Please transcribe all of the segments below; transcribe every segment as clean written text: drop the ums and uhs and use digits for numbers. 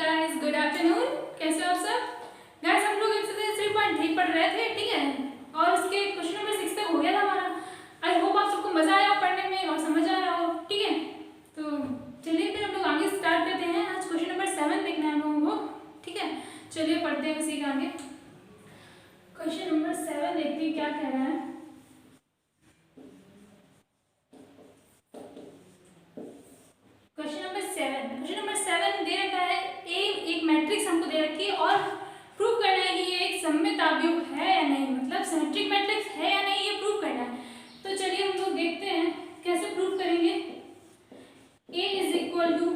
Guys, good afternoon. कैसे हो आप सब? गाइस, हम लोग एक्सरसाइज 3.3 पढ़ रहे थे, ठीक है, और उसके क्वेश्चन नंबर 6 तक हो गया था हमारा। आई होप आप सबको मजा आया पढ़ने में और समझ आ रहा हो, ठीक है। तो चलिए फिर हम लोग आगे स्टार्ट करते हैं। आज क्वेश्चन नंबर 7 देखना है हम लोगों को, ठीक है। चलिए पढ़ते हैं उसी के आगे। क्वेश्चन नंबर 7 देखते हैं क्या कह रहा है। क्वेश्चन नंबर 7 दे रखा है, एक मैट्रिक्स हमको दे रखी है और प्रूव करना है कि ये एक सममित आव्यूह है या नहीं, मतलब सिमेट्रिक मैट्रिक्स है या नहीं, ये प्रूव करना है। तो चलिए हम लोग देखते हैं कैसे प्रूव करेंगे। A इज इक्वल टू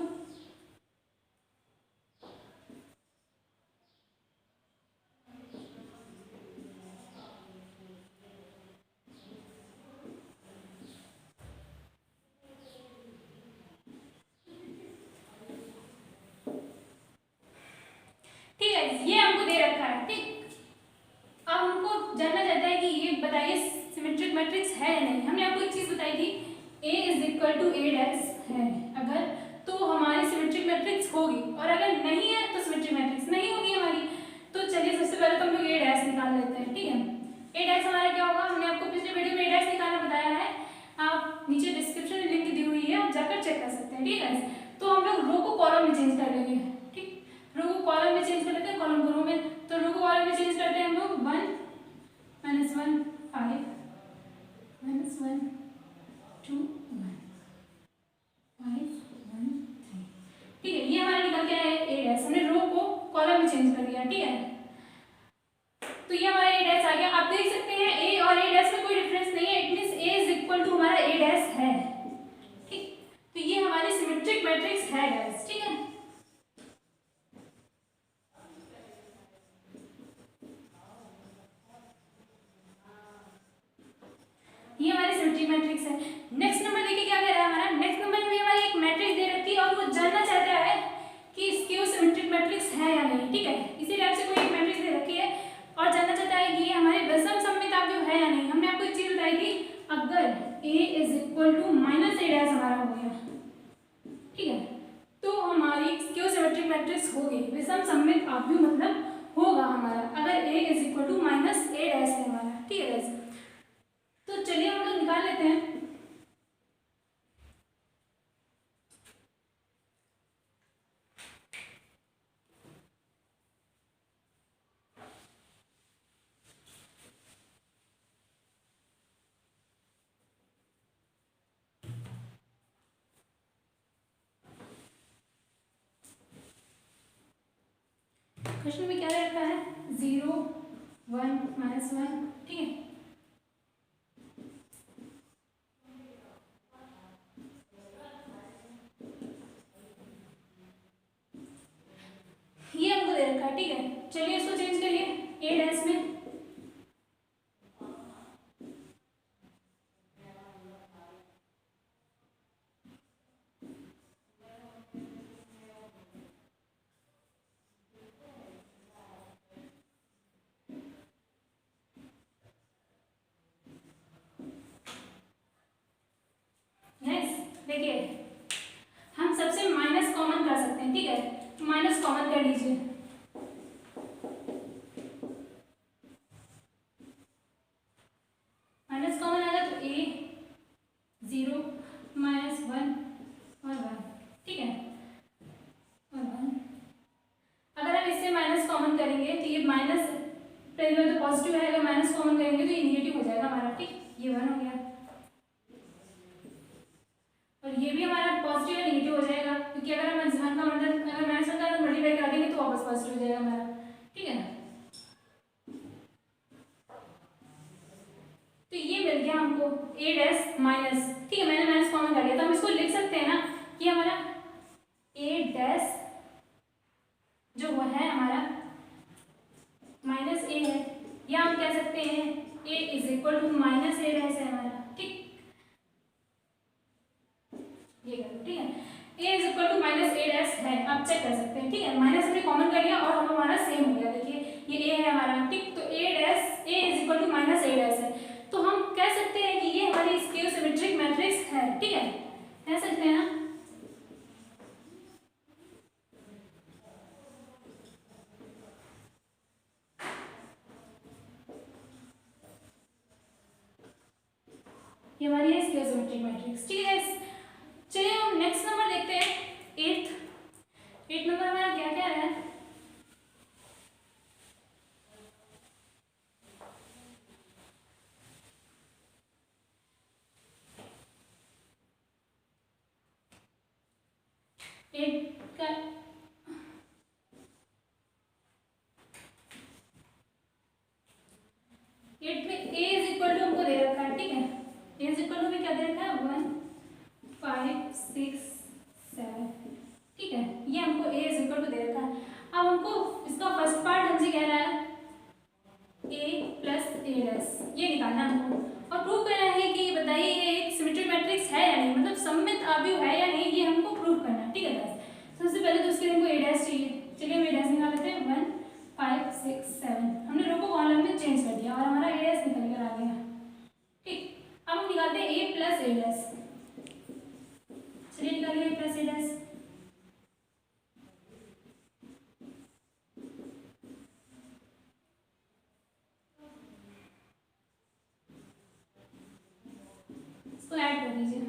ठीक है, ये हमको दे रखा है, ठीक। अब हमको जानना चाहता है कि ये बताइए सिमेट्रिक मैट्रिक्स है या नहीं। हमने आपको एक चीज बताई थी, A is equal to A dash है अगर, तो हमारी सिमेट्रिक मैट्रिक्स होगी, और अगर नहीं है तो सिमेट्रिक मैट्रिक्स नहीं होगी हमारी। तो चलिए सबसे पहले तो हम लोग A डैश निकाल लेते हैं, ठीक है। A डैश हमारा क्या होगा, हमने आपको पिछले वीडियो में A डैश निकालना बताया है, आप नीचे डिस्क्रिप्शन में लिंक दी हुई है, आप जाकर चेक कर सकते हैं, ठीक है। तो हम लोग रो को कॉलम में चेंज कर लेंगे, ठीक। रो को कॉलम में चेंज कर लेते हैं, कॉलम को रो में। तो रो को कॉलम में चेंज करते हैं हम लोग 1 -1 5 -1 2 1 5 1 3, ठीक है। ये हमारा निकल के आया A डैश, हमने रो को कॉलम में चेंज कर दिया, ठीक है। तो ये हमारा A डैश आ गया। आप देख सकते हैं A और A डैश में कोई डिफरेंस नहीं है, it means A is equal to हमारा A डैश है, ठीक। तो ये हमारी सिमेट्रिक मैट्रिक्स है गाइस, ठीक है। ये हमारी सिमेट्रिक मैट्रिक्स है। नेक्स्ट नंबर देखिए क्या कह रहा है हमारा। नेक्स्ट नंबर में हमारी एक मैट्रिक्स दे रखी है और वो जानना चाहता है कि इसकी वो सिमेट्रिक मैट्रिक्स है या नहीं, ठीक है। इसी टाइप से कोई एक मैट्रिक्स दे रखी है और जानना चाहता है कि ये हमारे विषम सममित आव्यूह है या नहीं। हमने आपको एक चीज बताई थी, अगर A is equal to -A dash हमारा हो गया, ठीक है, तो हमारी क्यों सिमेट्रिक मैट्रिक्स होगी, विषम सममित आव्यूह मतलब होगा हमारा, अगर A is equal to -A dash है हमारा, ठीक है गाइस। तो चलिए हम लोग निकाल लेते हैं। क्वेश्चन में क्या रहता है, 0 1 -1, ठीक है। ये हमको दे रखा है, ठीक है। चलिए इसको चेंज करिए A डैश में। देखिए हम सबसे माइनस कॉमन कर सकते हैं, ठीक है। तो माइनस कॉमन कर लीजिए। माइनस कॉमन आएगा तो A 0 -1 और 1, ठीक है, और 1। अगर हम इससे माइनस कॉमन करेंगे तो ये माइनस पहले में तो पॉजिटिव है, अगर माइनस कॉमन करेंगे तो ये निगेटिव हो जाएगा हमारा, ठीक। ये 1 हो गया और ये भी हमारा पॉजिटिव या निगेटिव हो जाएगा, क्योंकि अगर हम -1 का मतलब अगर -1 का मल्टीप्लाई करा देंगे तो वापस पॉजिटिव हो जाएगा हमारा, ठीक है। तो ये मिल गया हमको A डैश माइनस, ठीक है। मैंने माइनस कॉमन कर लिया, तो हम इसको लिख सकते हैं ना कि हमारा A डैश जो वो है हमारा -A है, या हम कह सकते हैं A is equal to -A dash है हमारा, ठीक। ये करो, ठीक है। A is equal to -A dash है, आप चेक कर सकते हैं, ठीक है। माइनस हमने कॉमन कर लिया और हम हमारा सेम हो गया, देखिए ये A है हमारा, ठीक। तो A is equal to -A dash है, तो हम कह सकते हैं कि ये हमारी स्क्यू सिमेट्रिक मैट्रिक्स है, ठीक है, कह सकते हैं ना। ये हमारी है स्क्वायर सिमेट्रिक मैट्रिक्स। ठीक है गाइस, चलिए हम नेक्स्ट नंबर देखते हैं। एट नंबर हमारा क्या क्या है। एट का एट में a इज इक्वल टू हमको दे रखा है। ठीक है, a इज इक्वल टू में क्या दे रखा है 1 5 6 7। ठीक है, ये हमको a इज इक्वल टू दे रखा है। अब हमको इसका फर्स्ट पार्ट हमसे कह रहा है a प्लस a डैश, ये निकालना है हमको और प्रूव करना है कि बताइए ये एक सिमेट्रिक मैट्रिक्स है या नहीं, मतलब सममित अवयव है या नहीं, ये हमको प्रूव करना है। ठीक है गाइस, सबसे पहले तो उसके लिए हमको a डैश चाहिए। चलिए हम a डैश निकाल लेते हैं 1 5 6 7। हमने रो को कॉलम में चेंज कर दिया और हमारा a डैश निकल कर आ गया। ठीक, अब हम निकालते हैं a प्लस a डैश। चलिए निकालिए a प्लस a डैश। इसको ऐड कर दीजिए।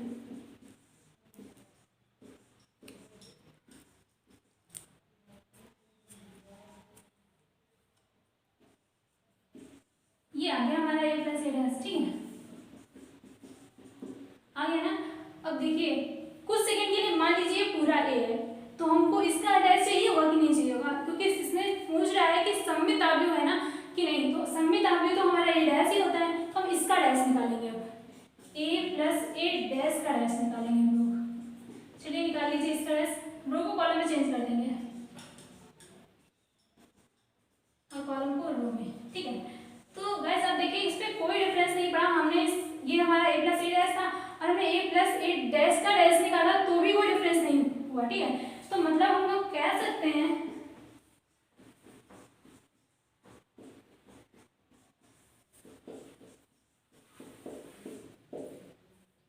ये आ गया हमारा a प्लस a डैश। ठीक है, आ गया ना। अब देखिए कुछ सेकंड के लिए मान लीजिए पूरा a है, तो हमको इसका डैश चाहिए होगा कि नहीं चाहिए होगा, क्योंकि इसमें पूछ रहा है कि सममित अवयव है ना कि नहीं, तो सममित अवयव तो हमारा a डैश ही होता है, तो हम इसका डैश निकालेंगे। अब a प्लस a डैश का डैश निकालेंगे हम लोग। चलिए निकाल लीजिए इसका डैश, रो को कॉलम में चेंज कर देंगे और कॉलम को रो में। ठीक है, तो गाइस अब देखिए इस पे कोई डिफरेंस नहीं पड़ा। हमने ये हमारा a प्लस a डैश था और हमने a प्लस a डैश का डैश निकाला तो भी कोई डिफरेंस नहीं हुआ। ठीक है, तो मतलब हम लोग कह सकते हैं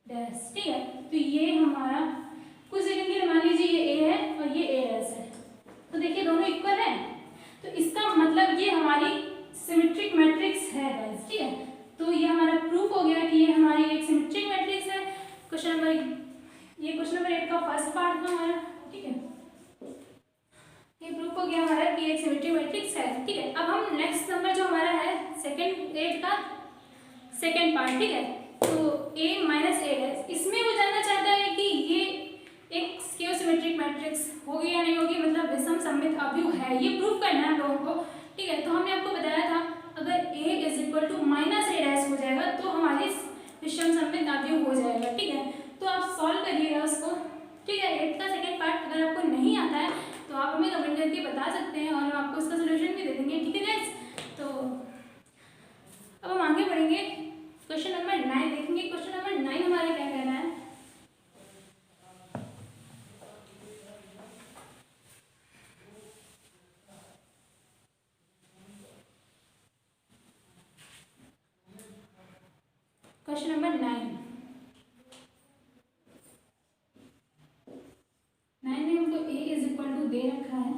डैश। ठीक है, तो ये हमारा कुछ सेकंड के लिए मान लीजिए ये a है और ये a डैश है, तो देखिए दोनों इक्वल है, तो इसका मतलब ये हमारी सिमेट्रिक मैट्रिक्स है गाइस। ठीक है, तो ये हमारा प्रूफ हो गया कि ये हमारी एक सिमेट्रिक मैट्रिक्स है। क्वेश्चन नंबर ये क्वेश्चन नंबर 8 का फर्स्ट पार्ट था हमारा। ठीक है, ये प्रूफ हो गया हमारा कि एक सिमेट्रिक मैट्रिक्स है। ठीक है, अब हम नेक्स्ट नंबर जो हमारा है सेकंड 8 का सेकंड पार्ट। ठीक है, तो a माइनस a डैश, इसमें वो जानना चाहता है कि ये एक स्क्वायर सिमेट्रिक मैट्रिक्स होगी या नहीं होगी, मतलब विषम सममित अवयव है, ये प्रूफ करना है हम लोगों को। ठीक है, तो हमने आपको बताया था अगर a is equal to minus a dash हो जाएगा तो हमारी विषम सममित अवयव हो जाएगा। ठीक है, तो आप सॉल्व करिएगा उसको। ठीक है, 8 का सेकंड पार्ट अगर आपको नहीं आता है तो आप हमें कमेंट करके बता सकते हैं और हम आपको इसका सोल्यूशन भी दे देंगे। ठीक है गाइस, तो अब हम आगे बढ़ेंगे, क्वेश्चन नंबर 9 देखेंगे। क्वेश्चन नंबर 9 हमारा क्या कह रहा है। क्वेश्चन नंबर 9 में हमको a इज इक्वल टू दे रखा है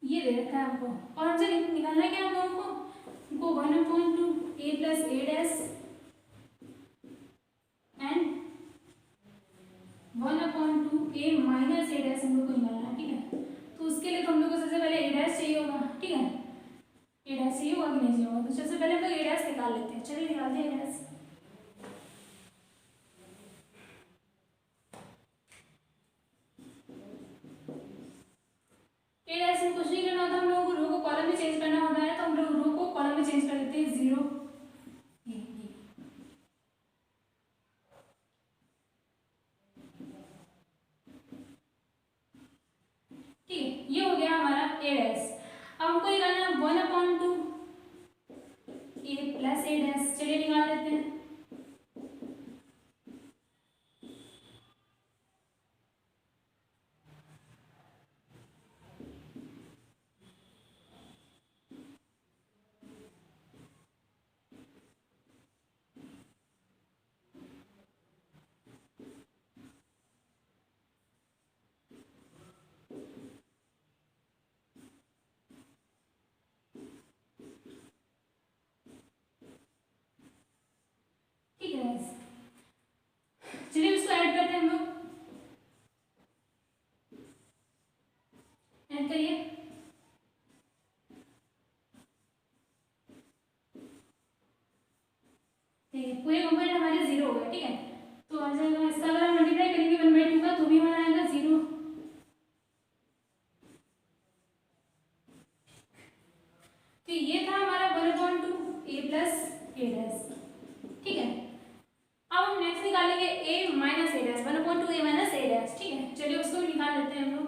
ये दे रखा है हमको, और हमसे निकालना है क्या हम लोगों को, हमको 1/2 a plus a dash and 1/2 a minus a dash हम लोग को निकालना है। ठीक है, तो उसके लिए तो हम लोग को सबसे पहले a डैश चाहिए होगा। ठीक है, a डैश चाहिए होगा कि नहीं चाहिए होगा, तो सबसे पहले हम लोग a डैश निकाल लेते हैं। चलिए निकालते हैं a डैश। a डैश में कुछ नहीं करना होता, हम लोगों को रो को कॉलम में चेंज करना होता है, तो हम लोग रो को कॉलम में चेंज कर देते हैं 0 ठीक है, ये हो गया हमारा a डैश। अब हमको निकालना है 1/2 a प्लस a डैश। चलिए निकाल लेते हैं। ऐड करिए। ठीक है, पूरे कंपोनेंट हमारे जीरो हो गए। ठीक है, तो आ जाएगा इसका, अगर हम मल्टीप्लाई करेंगे 1/2 का तो भी हमारा आएगा 0। तो ये था हमारा 1/2 a प्लस a डैश। ठीक है, अब हम नेक्स्ट निकालेंगे a minus a dash, 1/2 a minus a dash. ठीक है, चलिए उसको भी निकाल लेते हैं हम लोग।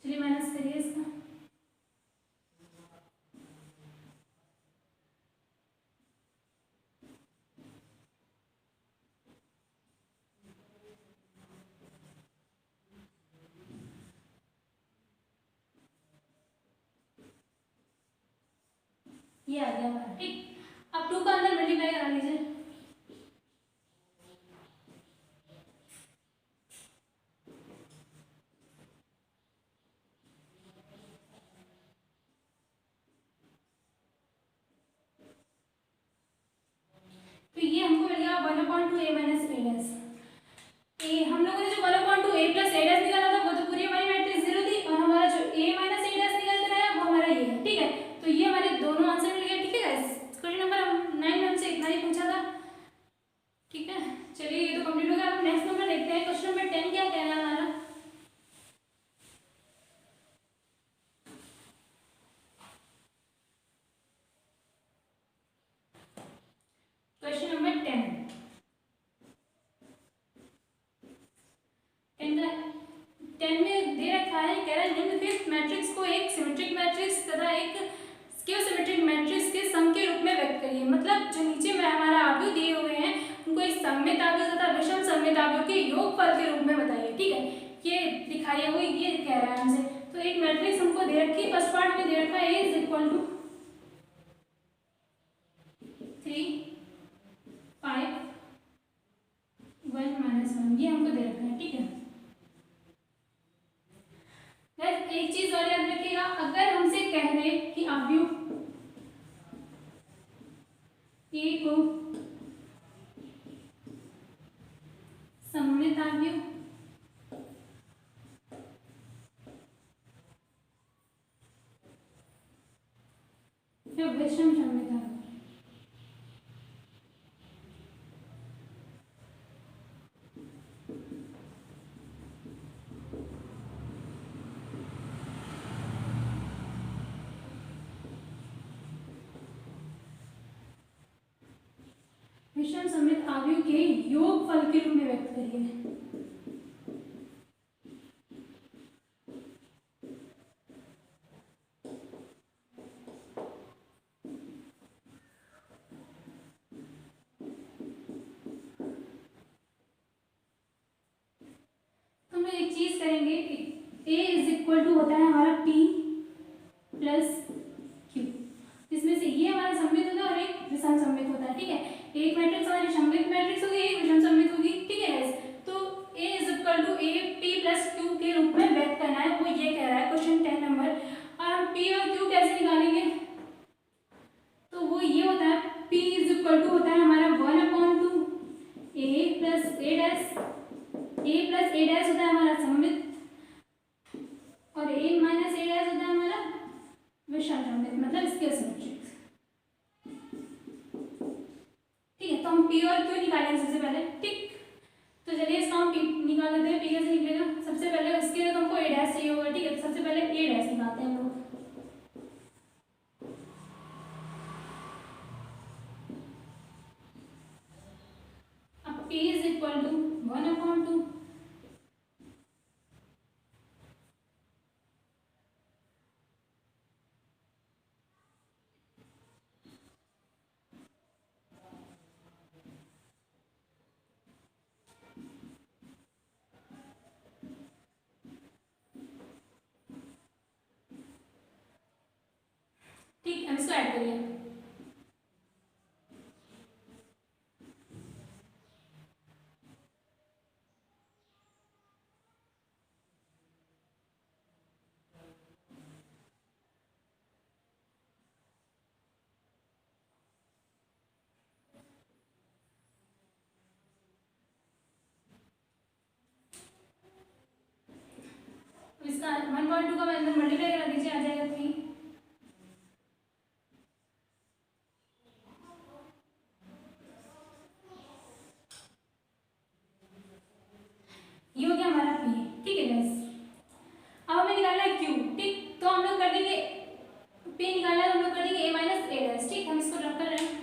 चलिए माइनस करिए इसका। ये आ गया हमारा। ठीक, अब 2 का अंदर मल्टीप्लाई करा लीजिए। तो ये हमको मिल गया 1/2 a माइनस a डैश। ए हम लोगों ने जो 1/2 a प्लस a डैश निकाला था वो तो पूरी हमारी मैट्रिक्स जीरो थी, और हमारा जो a माइनस a डैश निकल कर आया वो हमारा ये है। ठीक है, तो ये हमारे दोनों आंसर मिल गए। ठीक है गाइस, क्वेश्चन नंबर 9 में हमसे इतना ही पूछा था। ठीक है, चलिए ये तो कंप्लीट हो गया। अब नेक्स्ट नंबर देखते हैं, क्वेश्चन नंबर 10 क्या कह रहा है हमारा। क्वेश्चन नंबर 10 में दे रखा है, कह रहा है निम्नलिखित मैट्रिक्स को एक सिमेट्रिक मैट्रिक्स तथा एक स्क्यू सिमेट्रिक मैट्रिक्स के सम के रूप में व्यक्त करिए। मतलब जो नीचे में हमारा आव्यूह दिए हुए हैं उनको एक सममित आव्यूह तथा विषम सममित आव्यूह के योगफल के रूप में बताइए। ठीक है, ये दिखाइए, वो ये कह रहा है हमसे। तो एक मैट्रिक्स हमको दे रखी है, फर्स्ट पार्ट में दे रखा है A is equal to 3 5 1 minus 1, ये हमको दे रखा है। ठीक है, एक चीज और याद रखिएगा, अगर हमसे कह दे कि आव्यूह A को सममित आव्यूह या विषम सममित आव्यूह, विषम सममित आव्यूह के योगफल के रूप में व्यक्त करिए। तो हम एक चीज करेंगे, A इज इक्वल टू होता है हमारा P प्लस Q, जिसमें से ये हमारा सममित होता है और एक विषम सममित होता है। ठीक है, एक मैट्रिक्स हमारी सममित मैट्रिक्स होगी, एक विषम सममित होगी। ठीक है गाइस, तो A is equal to A P plus Q के रूप में व्यक्त करना है, वो ये कह रहा है क्वेश्चन 10 नंबर। और हम P और Q कैसे निकालेंगे, तो वो ये होता है P इज इक्वल टू होता है हमारा 1/2 A plus A dash, A plus A dash होता है हमारा सममित, और A माइनस A डैश होता है हमारा विषम सममित, मतलब स्क्वायर सिमेट्रिक। ठीक है, तो हम P और Q निकालेंगे सबसे पहले। ठीक, तो चलिए इसका हम P निकाल लेते हैं। P कैसे निकलेगा, सबसे पहले इसके लिए तो हमको A डैश चाहिए होगा। ठीक है, तो सबसे पहले A डैश निकालते हैं हम लोग। अब P इज इक्वल टू 1/2, ठीक, हम इसको ऐड करिए। इसका 1.2 का अंदर मल्टीप्लाई करा दीजिए, आ जाएगा 3। ये हो गया हमारा पी, ठीक है गाइस। अब हमें निकालना है क्यू, ठीक। तो हम लोग कर देंगे पी निकालना है, हम लोग कर देंगे a माइनस ए डैश, ठीक। हम इसको रख कर रहे हैं।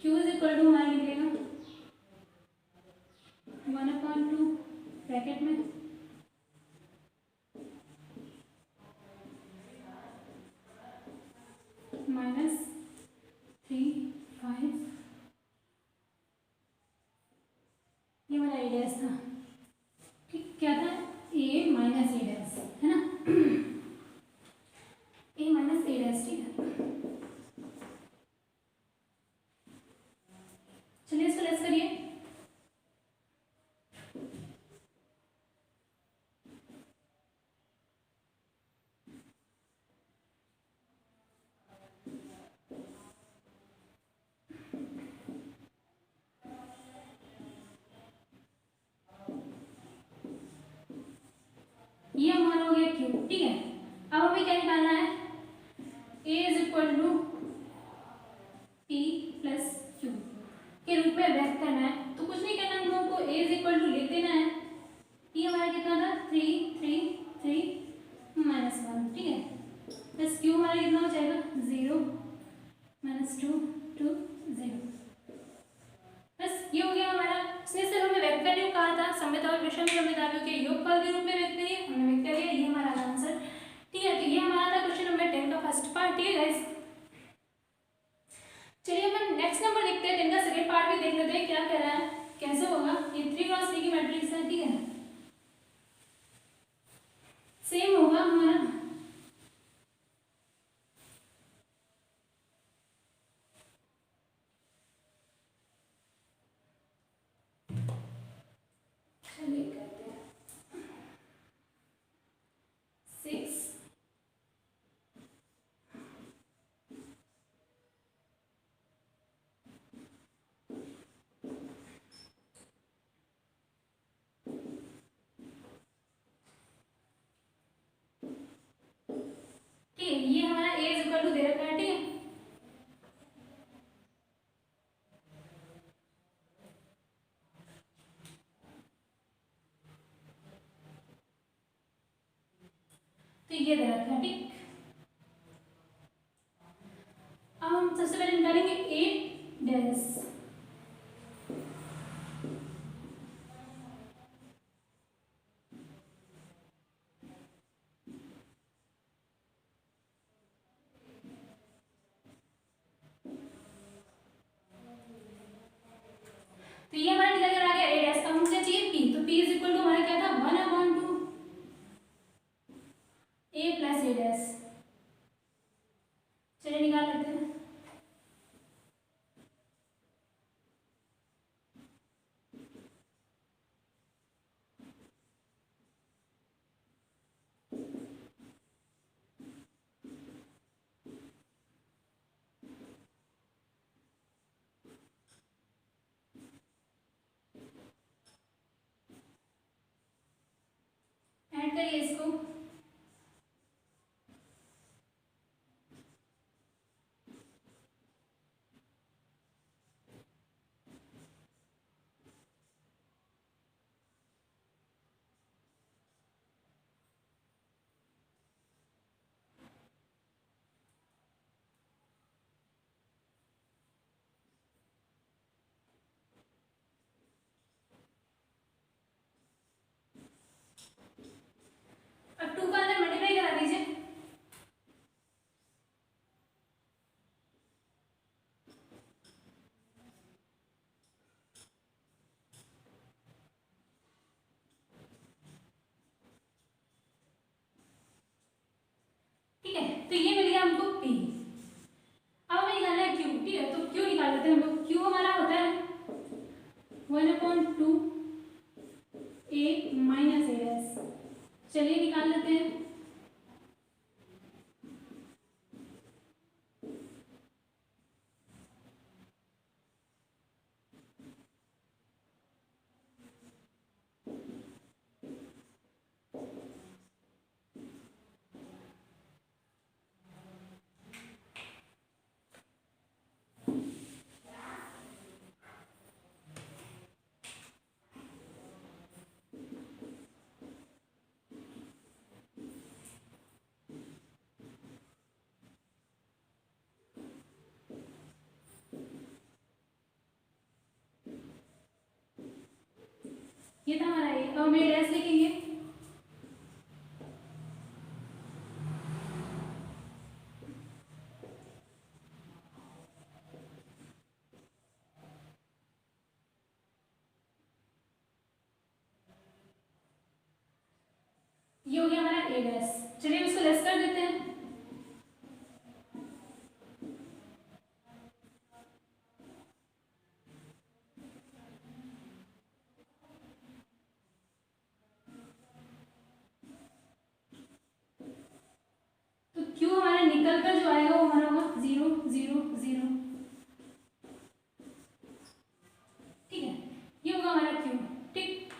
क्यू इज इक्वल टू हमारा निकलेगा 1/2 ब्रैकेट में -3/5, ये वाला ए डैश था, ठीक। क्या था? a माइनस ए डैश, है ना। a माइनस ए डैश, ठीक है। चलिए इसको लेस करिए। ये हमारा हो गया क्यू, ठीक है। अब हमें क्या निकालना है? a is equal to p plus q के रूप में व्यक्त करना है। तो कुछ नहीं करना, हम लोगों को a इज इक्वल टू लिख देना है। p हमारा कितना था? 3 3 3 -1, ठीक है। प्लस क्यू हमारा कितना हो जाएगा? 0 -2 2 0। बस ये हो गया हमारा। इसमें से हमें व्यक्त करने को कहा था, सममित और विषम सममितावियों के योगफल के रूप में व्यक्त करिए, हमने व्यक्त कर दिया। ये हमारा आंसर, ठीक है। तो ये हमारा था क्वेश्चन नंबर 10 का फर्स्ट पार्ट, ठीक है गाइस। चलिए अपन नेक्स्ट नंबर देखते हैं, 10 का सेकंड पार्ट भी देख लेते हैं क्या कह रहा है, कैसे होगा। ये 3x3 की मैट्रिक्स है, ठीक है। सेम होगा हमारा, चलिए करते हैं 6 ठीक है। ये हमारा a इज इक्वल टू दे रखा है, ठीक है। तो ये दे रखा है, ठीक। अब हम सबसे पहले निकालेंगे a डैश, तो ये हमारा निकल कर आ गया a डैश। अब मुझे चाहिए p, तो p इज इक्वल टू हमारा क्या था? 1/2 a प्लस ए डैश। चलिए निकाल लेते हैं। ऐड करिए इसको, अब 2 का अंदर मल्टीप्लाई करा दीजिए। ठीक है, तो ये मिल गया हमको p। अब हमें निकालना है q, ठीक है। तो q निकाल लेते हैं हम लोग। q हमारा होता है 1/2 a माइनस ए डैश। चलिए निकाल लेते हैं। हम ए डैश लिखेंगे। ये हो गया हमारा ए डैश। चलिए इसको लेस कर देते हैं। तो क्यू हमारा निकल कर जो आएगा वो हमारा होगा 0 0 0। ठीक है, ये होगा हमारा क्यू। ठीक,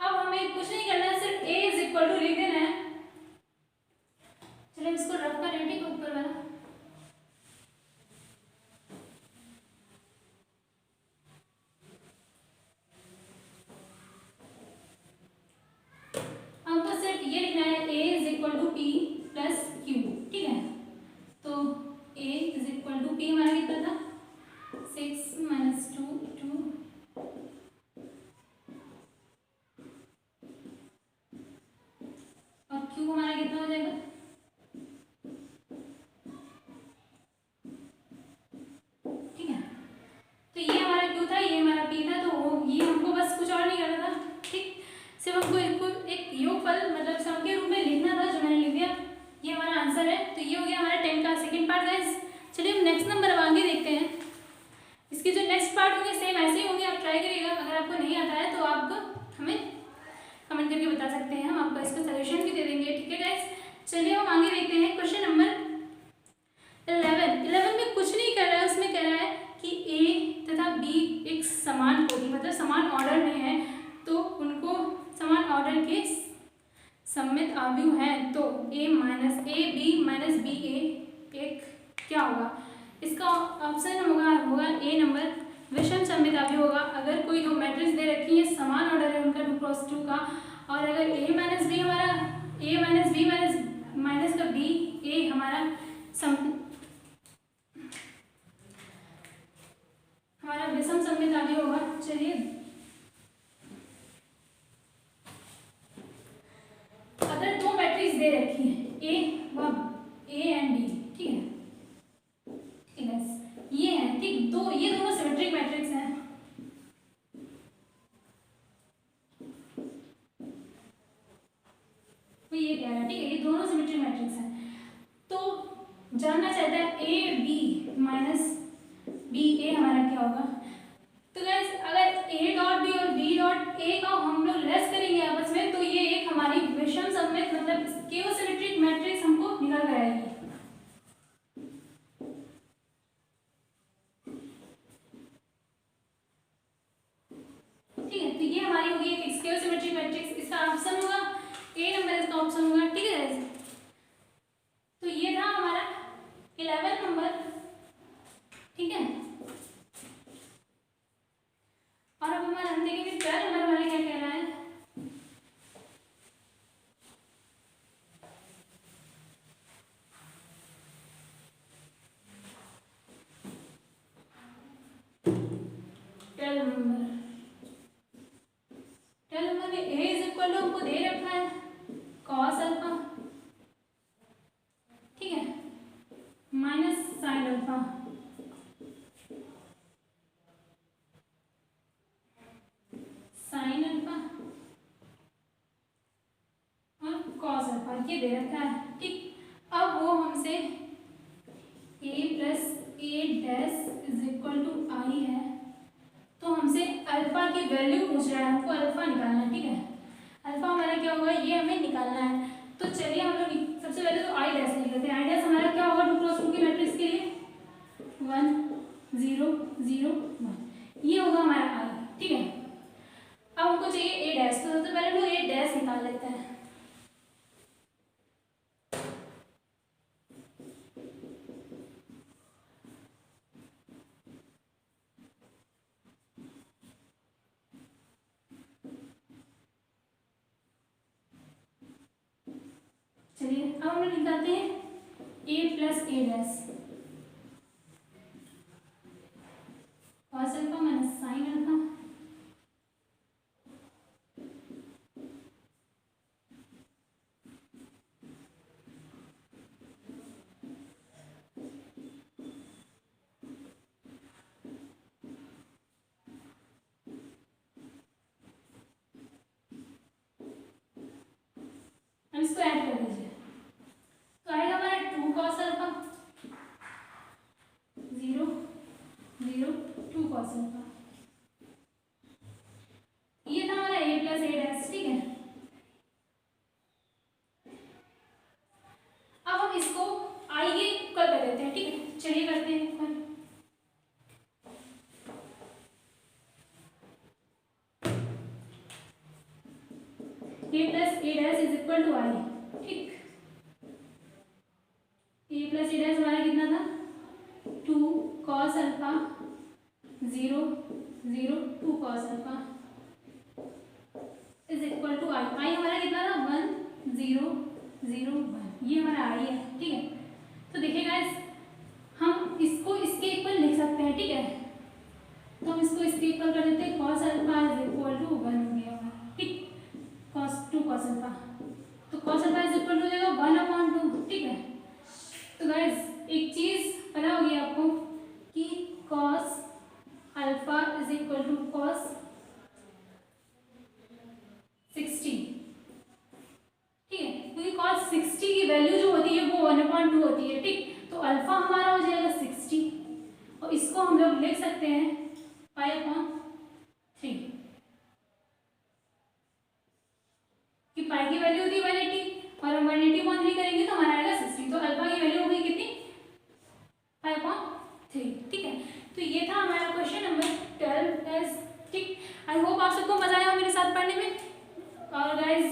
अब हमें कुछ नहीं करना है, सिर्फ ए इज इक्वल टू लिख देना है। चलिए इसको रफ कर लेंगे ऊपर वाला। हमको सिर्फ ये लिखना है a is equal to p plus q. ठीक है, तो a is equal to p हमारा कितना था 6 माइनस 2 2 और क्यू हमारा कितना हो जाएगा ठीक है। तो ये हमारा क्यू था, ये हमारा पी था, तो ये हमको बस कुछ और नहीं करना था। ठीक, सिर्फ हमको एक योगफल मतलब सम के रूप में लिखना था, जो मैंने लिख दिया। ये हमारा आंसर है। तो ये हो गया हमारा 10 का सेकंड पार्ट गाइस। चलिए हम नेक्स्ट नंबर अब आगे देखते हैं। इसके जो नेक्स्ट पार्ट होंगे सेम ऐसे ही होंगे, आप ट्राई करिएगा। अगर आपको नहीं आता है तो आप हमें कमेंट करके बता सकते हैं, हम आपको इसका सजेशन भी दे देंगे। ठीक है गाइस, चलिए हम आगे देखते हैं। क्वेश्चन नंबर 11 में कुछ नहीं कर रहा है, उसमें कह रहा है कि ए तथा बी एक समान कोटि मतलब समान ऑर्डर में है, तो उनको समान ऑर्डर के सममित अवयव हैं, तो ए बी माइनस बी ए एक क्या होगा? इसका ऑप्शन होगा ए नंबर विषम सममित अवयव होगा। अगर कोई दो मैट्रिक्स दे रखी है, समान ऑर्डर है उनका 2 क्रॉस 2 का, और अगर ए माइनस बी हमारा ए माइनस बी माइनस का बी ए हमारा विषम सममित अवयव होगा। चलिए अगर दो मैट्रिक्स दे रखी है ए एंड बी, ठीक है, ये है ठीक, ये दोनों सिमेट्रिक मैट्रिक्स हैं। तो ये क्या है, ठीक है, ये दोनों सिमेट्रिक मैट्रिक्स हैं। तो जानना चाहता है ए बी माइनस बी ए हमारा क्या होगा? तो गाइस अगर ए डॉट बी और बी डॉट ए का हम लोग लेस करेंगे आपस में, तो ये एक हमारी विषम सममित मतलब स्क्यू-सिमेट्रिक मैट्रिक्स हमको निकल कर आएगी। ठीक है, तो ये हमारी होगी एक स्क्यू-सिमेट्रिक मैट्रिक्स। इसका ऑप्शन होगा ए नंबर, इसका ऑप्शन होगा। ठीक है, तो ये था हमारा 11 नंबर। ठीक है, और अब हमारा हम देखेंगे 12 नंबर वाले क्या कह रहा है। नंबर में ए इज इक्वल टू हमको दे रखा है कॉस अल्फा, ठीक है, minus sine alpha, sine alpha और कॉस अल्फा ये दे रखा है। ठीक, अब वो हमसे a plus A dash is equal to I है, तो हमसे अल्फा की वैल्यू पूछ रहा है, हमको अल्फा निकालना है। ठीक है, अल्फा हमारा क्या होगा ये हमें निकालना है। तो चलिए हम लोग सबसे पहले तो आई डैश लिख लेते हैं। आई डैश हमारा क्या होगा 2 क्रॉस 2 की मैट्रिक्स के लिए 1 0 0 1, ये होगा हमारा आई। ठीक है, अब हमको चाहिए ए डैश, तो सबसे पहले हम लोग ए डैश निकाल लेते हैं। चलिए अब हम लोग निकालते हैं A plus A dash, cos alpha minus sine alpha 0 2 cos alpha. ये था हमारा a प्लस ए डैश, ठीक है। अब हम इसको आइए कर देते हैं, ठीक है, चलिए करते हैं equal. a plus A dash is equal to I, ठीक। a प्लस ए डैश हमारा कितना था 2 cos alpha 0 0 2 cos alpha is equal to I. I हमारा कितना था 1 0 0 1, ये हमारा आई है, ठीक है। तो देखिए गाइस, हम इसको इसके इक्वल लिख सकते हैं, ठीक है। तो हम इसको इसके इक्वल कर देते हैं, cos alpha is equal to 1 हो गया हमारा, ठीक। cos 2 cos अल्फा, तो cos alpha is equal to हो जाएगा 1/2, ठीक है। तो गाइस एक चीज पता होगी आपको कि cos alpha is equal to cos 60, ठीक है, क्योंकि cos 60 की वैल्यू जो होती है वो 1/2 होती है, ठीक। तो अल्फा हमारा हो जाएगा 60 और इसको हम लोग लिख सकते हैं π/3, कि पाई की वैल्यू होती है 180 और हम 180/3 करेंगे तो हमारा आएगा 60। तो अल्फा की वैल्यू हो गई कितनी π/3, ठीक है। तो ये था हमारा क्वेश्चन नंबर 12, ठीक। आई होप आप सबको मजा आया मेरे साथ पढ़ने में। और गाइज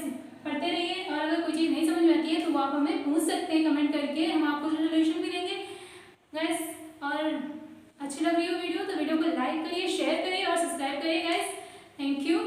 पढ़ते रहिए, और अगर कोई चीज़ नहीं समझ में आती है तो आप हमें पूछ सकते हैं कमेंट करके, हम आपको सोल्यूशन भी देंगे गाइज। और अच्छी लग रही हो वीडियो तो वीडियो को लाइक करिए, शेयर करिए और सब्सक्राइब करिए गाइज। Thank you.